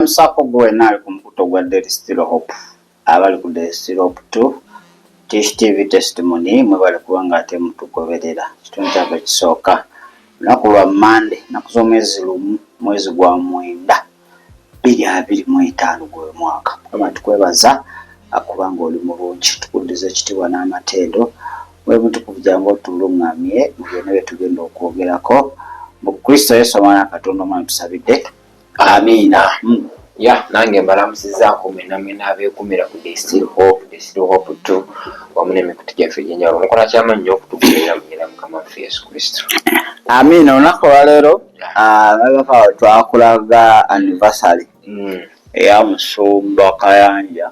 Msako gwena ali ku mukuto gwa Daily Still Hope abali ku Daily Still Hope 2 Tish TV testimony mwe bali kuwanga ate mutugoberera kitundu kyabwe kisooka lunaku lwa Monday nakuzomwezi lumu mwezi gwa mwenda 2025 gwe mwaka kama tukwebaza akubanga oli mulungi tukudize ekitiibwa n'amateendo mwe mutukuvujanga otulungamye byonna bye tugenda okwogerako mu Kristo Yesu omwana Katonda omwana tusabidde. Amina. Ya nange mbalamusizaako mwenna abeekumira ku Daily Still Hope 2 wamu n'emikutu gyaffe egy'enjawulo mukola ky'amannyo okutugoberera mu nnyina Mukama waffe Yesu Kristo. Amina. Olunaku olwaleero mabaka twakulaga anniversary eya Musumba Kayanja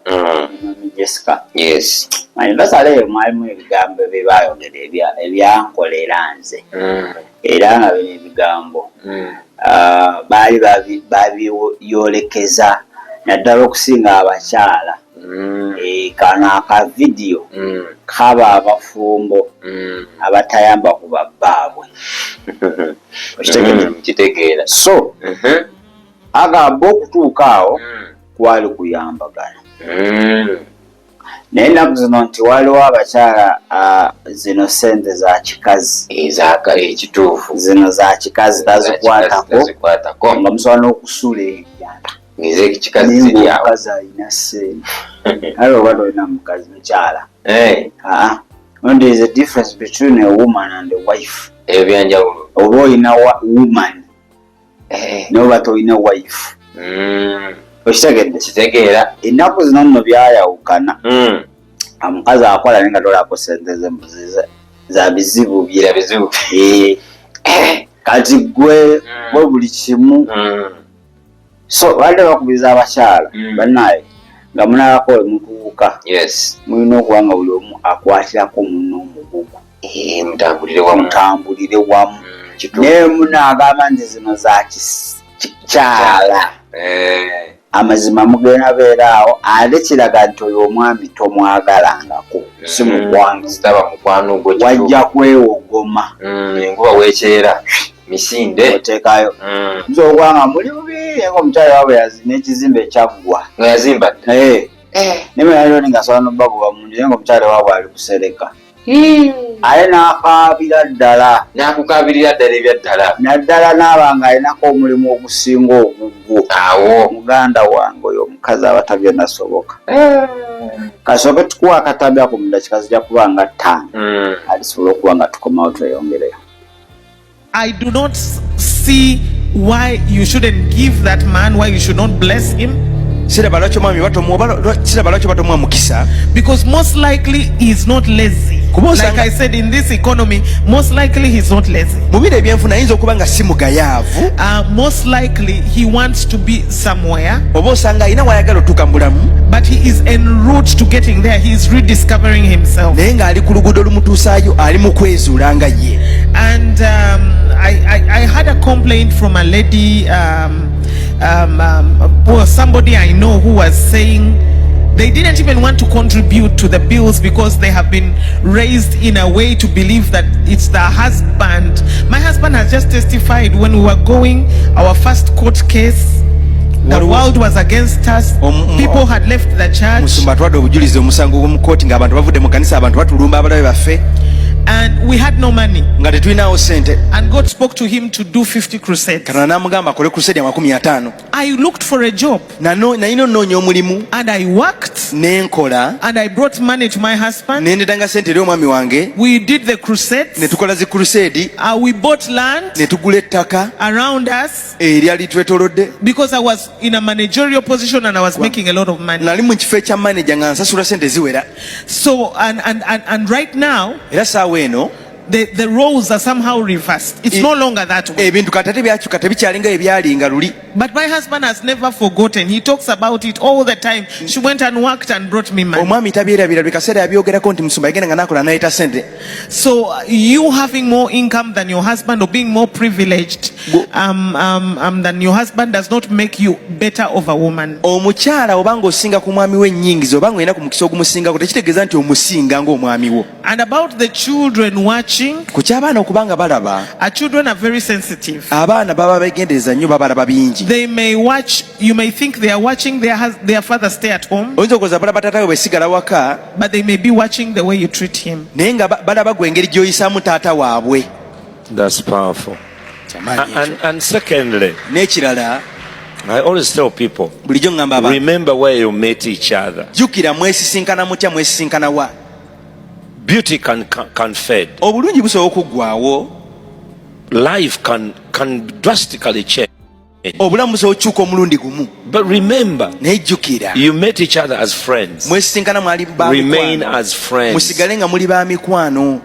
Jessica. Yes. Anniversary eyo mwalimu ebigambo bye baayogera ebyankolera nze era nga bino ebigambo baali babyolekeza naddala okusinga abakyala. Kano aka video kaba abafumbo abatayamba ku babbaabwe. Kitegeera. So agamba okutuuka awo kwali kuyambagana. Naye ennaku zino nti waliwo abakyala zino sente za kikazi ekituufu zino za kikazi tazikwatako nga musobola n'okusula omukazi alina sente ale oba tolina mukazi mukyala. There is a difference between a woman and a wife. Ebyanjawulo. Oba olina woman n'oba tolina wife. Kitegeera. Ennaku zino nno byayawukana. Omukazi akola naye nga tolako sente ze za bizibu bye. Kati gwe buli kimu. So badde bakubiza abakyala bannaye nga munalako mutuuka mulina okuba nga buli omu akwatirako munno omugugu mutambulire wamu naye munaagamba nti zino za kikyala amazima mugenda beeraawo ate kiraga nti oyo omwami tomwagalangako si mukwano wajja kwewogoma enkuba weekyera misinde oteekayo nze okwanga muli bubiri nga omukyala waabwe yazina ekizimbe ekyaggwa nga yazimba nemeraliro ngasobola nobagoba munju naye nga omukyala waabwe ali kusereka aye n'akaabira ddala n'akukabirira ddala ebyaddala naddala n'abanga alinako omulimu ogusinga ogugwo awo muganda wange oyo omukazi abatabye nasoboka kasooke tukuwa akatabya ku mudakika zijja kuba nga 5 alisobola okuba nga tukomawo tweyongereyo. I do not see why you shouldn't give that man, why you should not bless him. Because most likely he's not lazy. Like I said, in this economy, most likely he's not lazy. Most likely he wants to be somewhere, but he is en route to getting there. He is rediscovering himself. And I had a complaint from a lady, somebody I know, who was saying they didn't even want to contribute to the bills because they have been raised in a way to believe that it's the husband. My husband has just testified when we were going our first court case. The world was against us. People had left the church. And we had no money. And God spoke to him to do 50 crusades. I looked for a job. And I worked. And I brought money to my husband. We did the crusades. We bought land around us. Because I was in a managerial position and I was making a lot of money. So and right now the roles are somehow reversed. It's no longer that way. But my husband has never forgotten. He talks about it all the time. She went and worked and brought me money. So you having more income than your husband or being more privileged than your husband does not make you better of a woman. And about the children watching, our children are very sensitive. They may watch, you may think they are watching their father stay at home, oyinza okukoza balaba taata we bwesigala waka, but they may be watching the way you treat him. naye nga balaba gwe engeri gy'oyisaamu taata waabwe. That's powerful. And secondly, n'ekirala I always tell people, bulijjo ngamba abantu, remember where you met each other. jjukira mwesisinkana mutya, mwesisinkana wa. Beauty can fade. Obulungi busobola okuggwaawo, Life can drastically change. obulamu busobola okukyuka omulundi gumu, But remember, naye jjukira you met each other as friends. mwesisinkana mwali Remain bamikwano, as friends. musigale nga muli ba mikwano.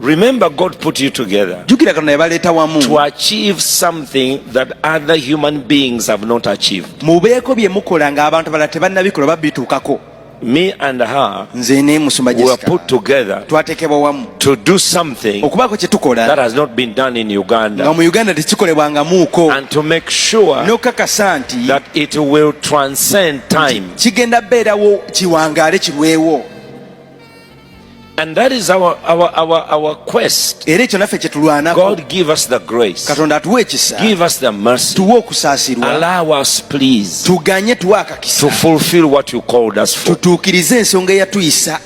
Remember, God put you together jjukira Katonda yabaleeta wamu to achieve something that other human beings have not achieved. mubeeko bye mukola ng'abantu balala tebannabikola babituukako. Me and her Nze ne Musumba were Jessica put together twateekebwa wamu to do something okubaako kye that tukola has not been done in nga Uganda, mu Uganda tekikolebwangamuuko, and to make sure n'okukakasa nti that it will transcend time. kigenda beerawo kiwangaale kirwewo. And that is our quest. Era ekyo naffe kye tulwanako. God give us the grace, Katonda atuwe ekisa, give us the mercy, tuwe okusaasirwa, allow us please tuganye tuwe akakisa, to fulfill what you called us for. tutuukirize ensonga eyatuyisa.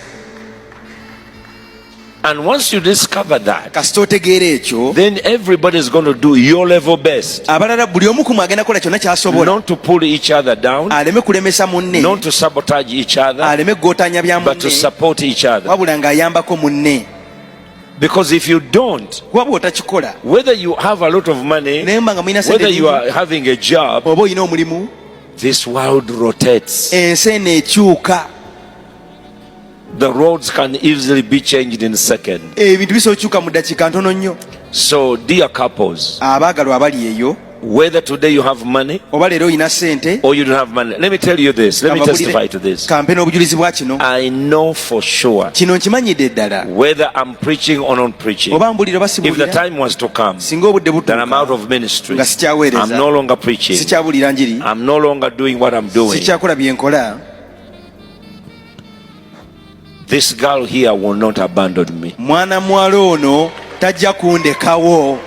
And once you discover that, Kasita otegeera ekyo, then everybody is going to do your level best, abalala buli omu ku mwe agenda kukola kyonna ky'asobola, not to pull each other down, aleme kulemesa munne, not to sabotage each other, aleme kugootanya bya but to munne, support each other. wabula ng'ayambako munne. Because if you don't, Kuba bw'otakikola, whether you have a lot of money, naye mba nga mulina whether sente you nnyingi, are having a job, oba olina omulimu, this world rotates. ensi eno ekyuka, The roads can easily be changed in a second. ebintu bisobola okukyuka mu ddakiika ntono nnyo. So, dear couples, Abaagalwa abali eyo, whether today you have money oba leero olina sente, or you don't have money, let me tell you this, let me testify to this. kampe n'obujulizi bwa kino, I know for sure, kino nkimanyidde ddala, whether I'm preaching or not preaching, oba mbulira oba if the sibulira, time was to come singa obudde that I'm out butuuka of ministry, nga sikyaweereza, I'm no longer preaching, sikyabulira njiri, I'm no longer doing what I'm doing, sikyakola bye nkola, this girl here will not abandon me. mwana muwala ono tajja kundekawo.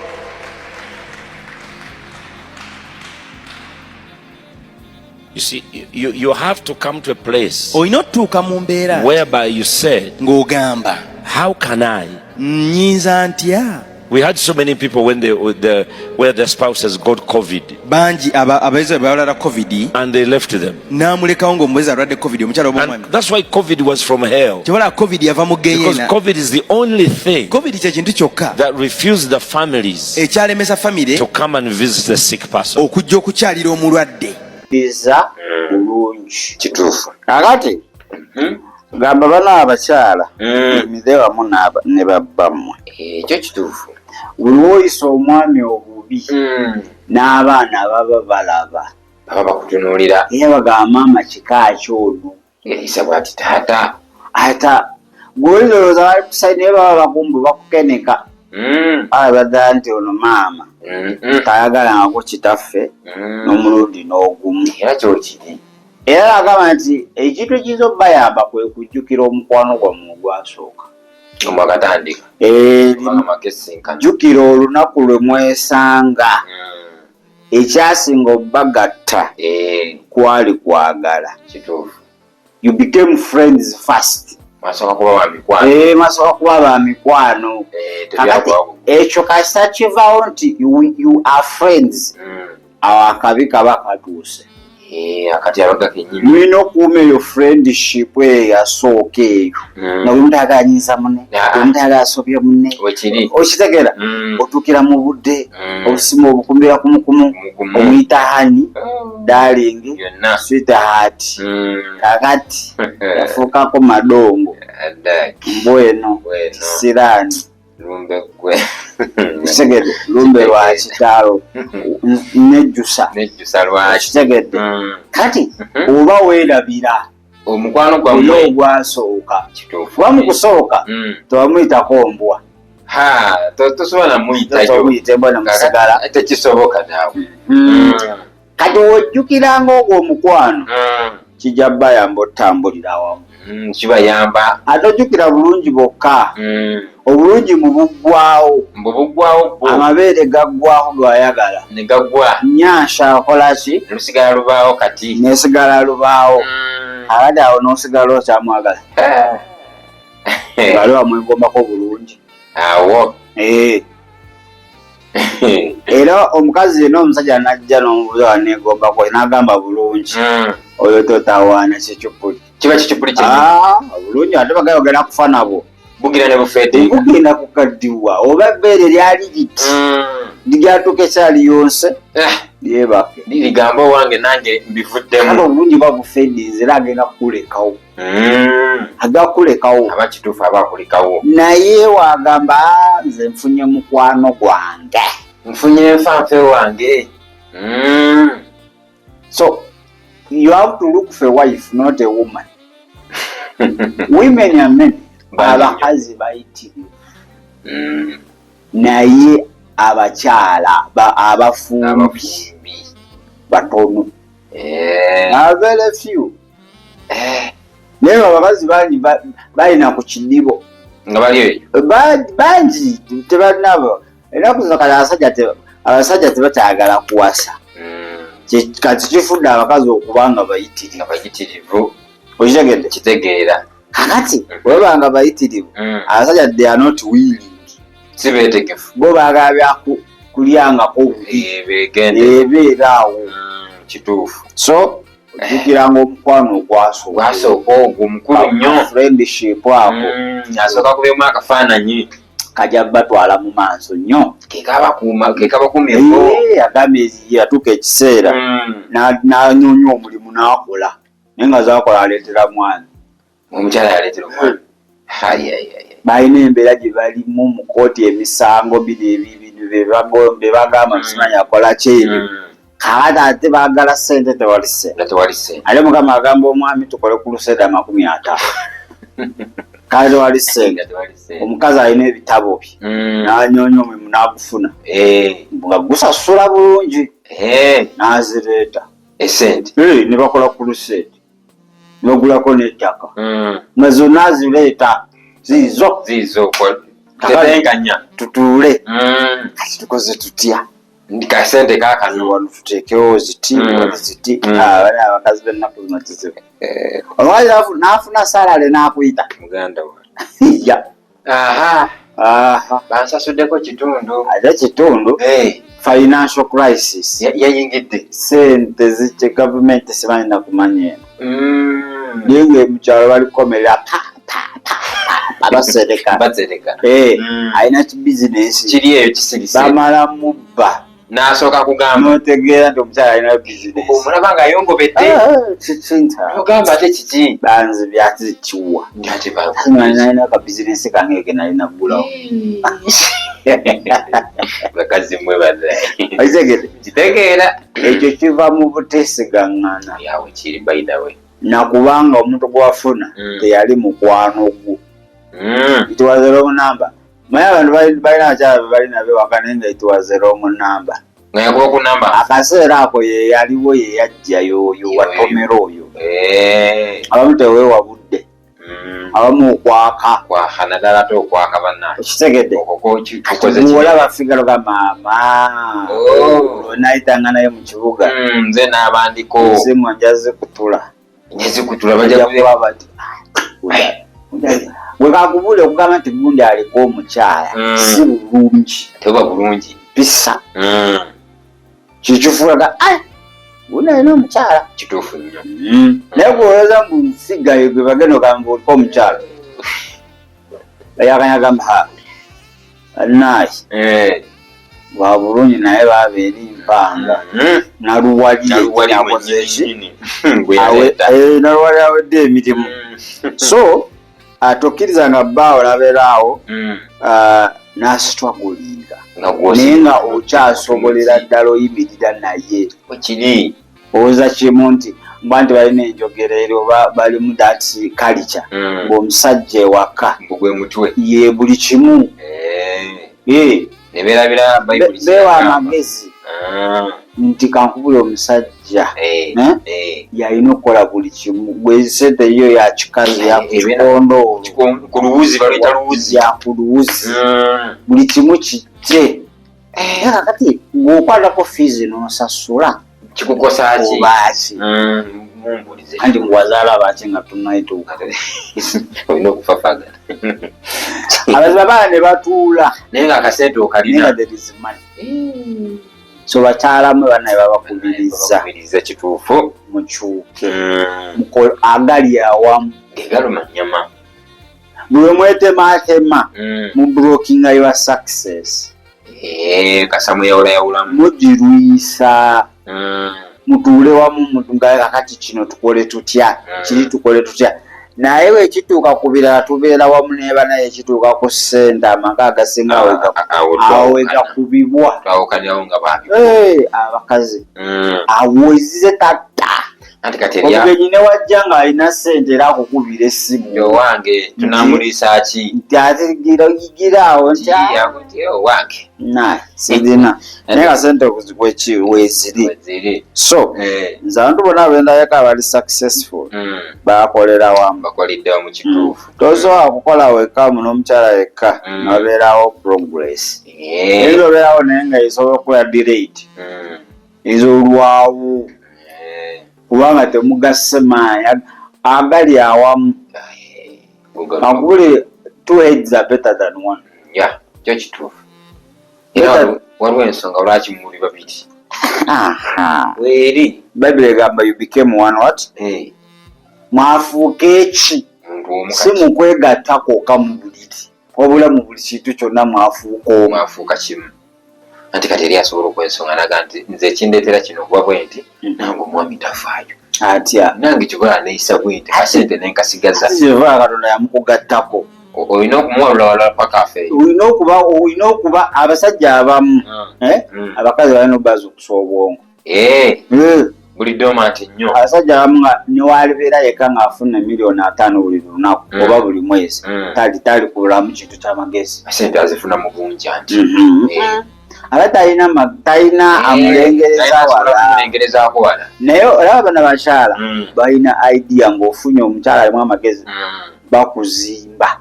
You see, you have to come to a place Olina otutuuka mu mbeera whereby you said, ng'ogamba, how can I? nnyinza ntya? We had so many people when where their spouses got COVID Bangi abayizi balwala covid, and they left them. n'amulekawo ng'omuwezi alwadde covid, omukyala oba And omwami. that's why COVID was from hell. Kyebala covid yava mu Because geyeena. COVID is the only thing Covid kye kintu kyokka that refused the families ekyalemesa famire to come and visit the sick person. okujja okukyalira omulwadde. biza bulungi. Kituufu. Kakati gamba bano abakyala emize wamu ne babbammwe, Ekyo kituufu. buli woyisa omwami obubi n'abaana ababa balaba Baba bakutunuulira. era bagamba maama kika kyono, Erisa bw'ati taata. ata gwolowooza bali kusayi naye baba bakumbu bakukeneka, abadda nti ono maama tayagalangako kitaffe n'omulundi n'ogumu. Era kyokiri. Era agamba nti ekintu ekiyinza obbayamba kwe kujjukira omukwano gwammwe ogwasooka. Omwagatandika. Magesinkana. Jjukira olunaku lwe mwesanga, ekyasinga obbagatta kwali kwagala. Kituufu. You became friends first. Masooka kuba ba mikwano. Masooka kuba ba mikwano. Kakati ekyo kasita kivaawo nti you are friends, awo akabi kaba katuuse. Akati abaga kenyini. Mulina okuuma eyo friendship eyasooka eyo. Nawe mutaganyinza munne, omutagala asobye munne. Okitegeera? Otuukira mu budde, obusima obukumbira kumukumu, omuyita hani, darling, sweetheart. Kakati yafuukako madongo. Mbweno, sirani. Kitegedde lumbe lwa kitaalo nejjusa kitegedde. Kati oba weerabira omukwano gwammwe ogwasooka, kuba mu kusooka tewamuyitako mbwa, tosobola muyita embwa nemusigala, tekisoboka naawe. kati wojjukiranga ogwo omukwano kijja bbayamba otambulira awamu. kibayamba atojjukira bulungi bokka obulungi mubuggwawo amabeere gaggwaho gayagala ne gaggwa nyansha akola ki lusigala lubaawo kati nesigala lubaawo abadde awo n'osigala okyamwagala ngaliwo amwegombako bulungi awo era omukazi yena omusajja najja n'omubuza negombako n'agamba bulungi oyo totawaana kikipuli kiba kikipuli bulungi ate bagayogera kufa nabo bugira ne bufeeti bugenda kukaddiwa oba ebbeere lyali liti ligyatuuka ekyali yonse lyebake ligamba owange nange mbivuddemu kale obulungi babufedinze era agenda kukulekawo agakulekawo aba kituufu aba akulekawo naye wagamba nze nfunye mukwano gwange nfunye nfanfe wange so you have to look for a wife not a woman women and men abakazi bayitirivu naye abakyala abafumbi batono very few naye abakazi bangi balina ku kidibo nga bali eyo bangi tebalinabo enaku zino kati abasajja tebakyagala kuwasa kati kifudde abakazi okuba nga bayitirivu okitegedde kitegeera kakati webanga bayitirivu abasajja they are not willing si beetegefu bo baagala byakulyangako ebeeraawo kituufu so ojjukiranga omukwano ogwasooka ogwo mukulu nnyo friendship ako asooka kubeemu akafaananyi kajja batwala mu maaso nnyo kekabakumyeeko agambye yatuuka ekiseera n'anyoonya omulimu n'akola naye nga zakola aleetera mwana omukyala yaleetera omwana balina embeera gye balimu mu kooti emisango bebagamba simanyi akola kyebyo kakati ate baagala ssente tewali ssente ate mukama agamba omwami tukole ku luseda 50 kale tewali ssente omukazi alina ebitabo bye n'anyoonya omulimu n'agufuna nga gusasula bulungi n'azireeta esente ne bakola ku lusede ne bagulako n'ettaka nga zonna azireeta ziizo tetenganya tutuule kati tukoze tutya kasente kakano wano tuteekewo ziti ziti bali abakazi b'ennaku zino kizibu olwali n'afuna salale n'akuyita muganda wa bansasuddeko kitundu ate kitundu financial crisis yayingidde sente zikye gavumenti simanyi na kumanya eno naye ngaemukyalo balikomerera abasereka alina kibizinesi kiri eyo kisirise bamala mubba n'asooka kugamba notegeera nti omukyala alina bizinesi omulaba nga ayongobedde ogamba ate kiki banzi byatikiwa nalina akabizinesi kange ke nalina ggulawo bakazi mwe okitegedde kitegeera ekyo kiva mu buteesigaŋŋana yawe kiri bainawe nakubanga omuntu gwafuna teyali mukwano gwo it was a wrong number manyi abantu balina abakyala bebalina bewaka naye nga it was a wrong number nga yakuba ku namba akaseera ako yeyaliwo yeyajja yoyo watomera oyo abamu teweewabudde abamu okwaka naddala ate okwaka banna okitegedde olaba figalo ga maama nayitanga naye mu kibuga nze n'abandiko ezimu njazikutula nezikutula bajja kuba bati bwe kakubula okugamba nti gundi aliko omukyala si bulungi teba bulungi bisa kikifuulaga gundi alina omukyala kituufu nnyo naye gweoyoza mbu nsigayo gwe bagenda ogamba oliko omukyala yakanyagamba naye bwa bulungi naye babeera empanga naluwaliyenaluwali awedde emirimu so tokkirizanga bbaawo nabeeraawo n'asitwagulinga naye nga okyasobolera ddala oyimirira naye wekiri owoza kimu nti mba nti balina enjogera eri oba balimu that culture ng'omusajja ewaka gwe mutwe ye buli kimu nebeerabira bewa amagezi nti kankubula omusajja yalina okukola buli kimu gwe sente yo ya kikazi yakikondo ku luwuzi baluyita luwuzi yakuluwuzi buli kimu kijje kati ng'okwatako fiizi n'osasula kikukosa ki obaaki mumbulize anti muwazaala baaki nga tunaituuka olina okufafagana abaziba baana ne batuula naye nga akasente naye okalina nga there is money so bakyalamu banaye babakubiriza kituufu mukyuke agali awamu gegaluma nyama bwe mwetematema mu brokinga your success kasamu yawulayawulamu mugirwisa mutuule wamu nga kakati kino tukole tutya kiri tukole tutya naye wekituuka ku birala tubeera wamu neba naye ekituuka ku ssente amaka agasinga awo wegakubibwa twawukanawo nga abakazi awozize tatta omugenyi ne wajja ng'alina ssente era akukubira essimu owange tunamuliisa ki nti ate giraawo nti owange sirina naye nga ssente weeziri so nze abantu bonna abendayeko abali successful bakolera wamu bakoliddewo mu kituufu tosobola kukola wekka mu n'omukyala yekka nabeerawo progress ezo obeerawo naye nga esobola okukola direct ez'olwawo kubanga temugasse maanyi agali awamu akubule two heads are better than one kyo kituufu era waliwo ensonga lwaki muli babiri weeri bayibuli egamba you became one what mwafuuka eki si mukwegattako ka mu buliri wabula mu buli kintu kyonna mwafuuka kimu anti kati eri asobola okwensonga naga nti nze ekindeetera kino okuba bwe nti nange omwami tafaayo atya nange kibula neeyisa bwe nti kasente nenkasigaza kyeva katonda yamukugattako olina okumuwalula walala paka afeeyo olina okuba abasajja abamu abakazi balina obbaza okusa obwongo bulidde omanti nnyo abasajja abamu nga newalibeera yekka ng'afuna $5,000,000 buli lunaku oba buli mwezi tali kubulamu kintu ky'amagezi sente azifuna mu bungi anti aba talina amulengerezaako wala naye olaba bana bakyala balina idea ng'ofunye omukyala alimu amagezi bakuzimba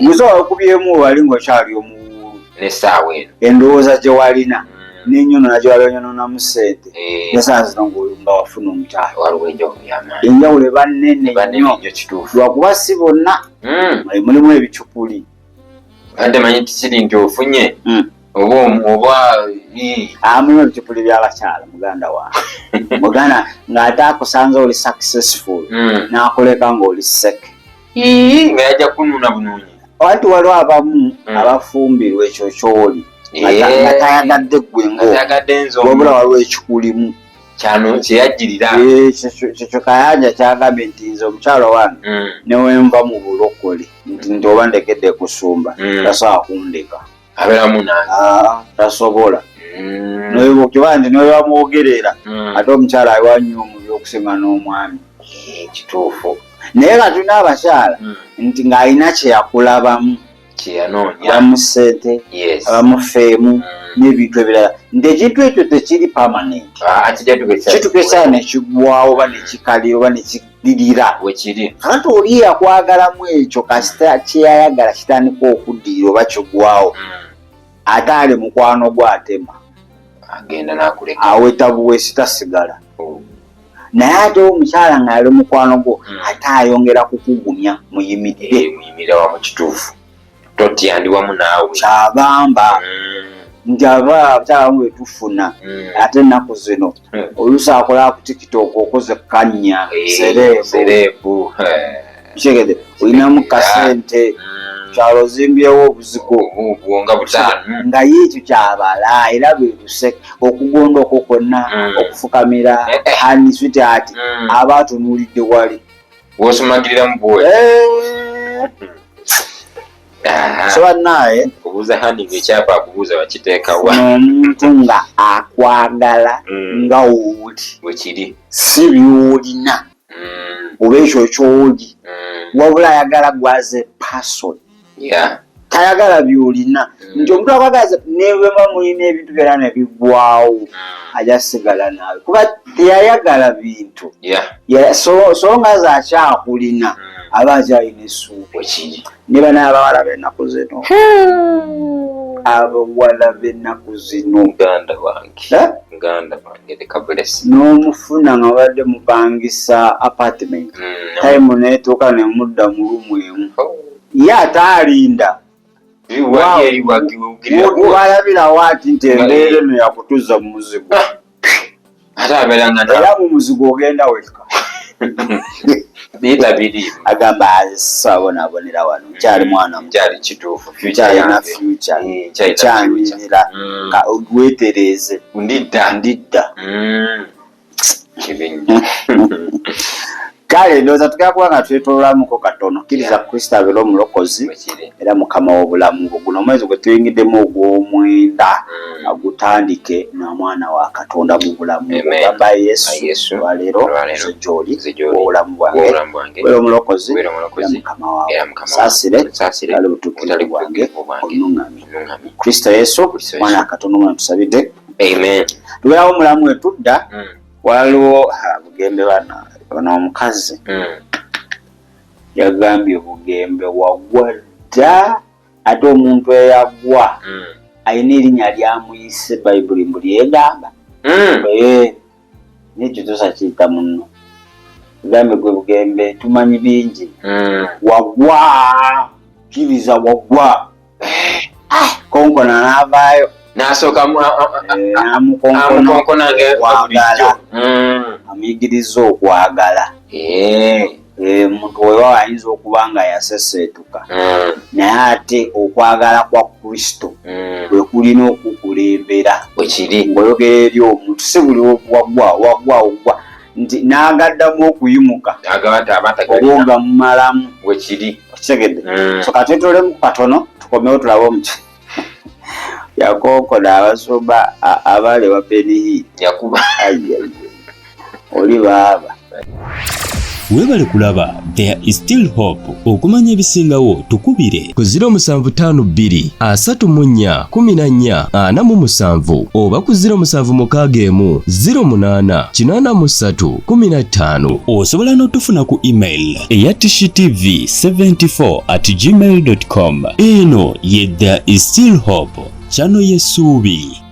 musobola okubyemu wali ng'okyali omuwuulu n'essaawa eno endowooza gye walina n'ennyonona gye wali onyononamu ssente n'essaawa zino nga wafuna omukyala waliwo enjawulo enjawulo eba nnene nnyo kituufu lwakuba si bonna mulimu ebicupuli badde manyi tikiri nti ofunye oba mulimu ebicupuli by'abakyala muganda wange muganda ng'ate akusanze oli successful n'akuleka ng'oli seke nga yajja kununa bunoonyi anti waliwo abamu abafumbirwa ekyo kyoli nga tayagadde gwe ng'obula waliwo ekikulimu kyano kyeyajjirira kyekyo kayanja kyagambye nti nze omukyalo wange newenva mu bulokole nti oba ndekedde kusumba tasobola kundeka abeeramu nange tasobola kiba nti newebamwogerera ate omukyala aliwanyo mu byokusinga n'omwami kituufu naye nga tulina abakyala nti ng'alina kyeyakulabamu kyeyanoonya ssente abamufeemu n'ebintu ebirala nti ekintu ekyo tekiri permanent kitukesa nekigwawo oba nekikalira oba nekidirira wekiri kati oli yakwagalamu ekyo kasita kyeyayagala kitandika okuddirira oba kigwawo ate ali mukwano gwatema agenda nakuleka aweta buweesi tasigala naye ate omukyala ng'ali mukwano gwo ate ayongera kukugumya muyimirira wamu kituufu totya ndi wamu naawe kyagamba nti abakyala bamu betufuna ate ennaku zino oluusi akola ku tiktok okoze kanya sereebu kigede olinamu kasente kyalo ozimbyewo obuzigo nga butaano nga yeekyo kyabala era beruse okugonda okwo kwonna okufukamira haniswiti ati aba atunuulidde wali wosumagirira mu bwoya so bannaaye kubuuza handinga ekyapa akubuuza bakiteekawa omuntu nga akwagala nga wooli wekiri si byolina oba ekyo kyoli wabula ayagala gwaze person tayagala byolina nti omuntu akwagaza nebwema mulina ebintu byonna nebigwawo aja sigala naawe kuba teyayagala bintu so nga zakyakulina aba akyalina essuubi ne bana abawala b'ennaku zino abawala b'ennaku zino muganda wange leka bless n'omufuna nga badde mupangisa apartment time netuuka nemudda mu lumu emu ye ataalinda walabirawo ati nti embeera eno yakutuza mu muzigo era mu muzigo ogenda weka agamba sabonabonera wano nkyali mwana kyalina future kyanyirira wetereeze ndidda kale ndowooza tugenda kuba nga twetololamuko katono kkiriza Kristo abeera omulokozi era mukama w'obulamu bwo guno omwezi gwe tuyingiddemu ogw'omwenda agutandike n'omwana wa Katonda mu bulamu bwagamba Yesu lwaleero nze gy'oli obulamu bwange beera omulokozi era mukama waawe saasire kale butuukirivu bwange onuŋŋamye Kristo Yesu mwana wa Katonda omwana tusabidde tubeerawo omulamu wetudda waliwo bugembe bana ono omukazi yagambye obugembe wagwa dda ate omuntu eyagwa alina erinnya lyamuyise bayibuli mbu lyegamba nekyo tosakiyita muno gambe gwe bugembe tumanyi bingi wagwa kiriza wagwa konkona n'avaayo nasooka namukonkona wagala amuyigiriza okwagala omuntu wewa ayinza okuba nga yaseseetuka naye ate okwagala kwa Kristo bwe kulina okukulembera ng'oyogera eri omuntu si buli wagwa nti n'agaddamu okuyimuka oba nga mumalamu okitegedde so katwetolemu katono tukomewo tulabe omuki yakonkona abasomba abaale bapenihi yakuba oli baaba weebale kulaba There is Still Hope. Okumanya ebisingawo tukubire ku 0752 34 14 47 oba ku 0761 08 83 15. Osobola n'otufuna ku email eya tishtv74@gmail.com. Eno ye There is Still Hope, channel y'essuubi.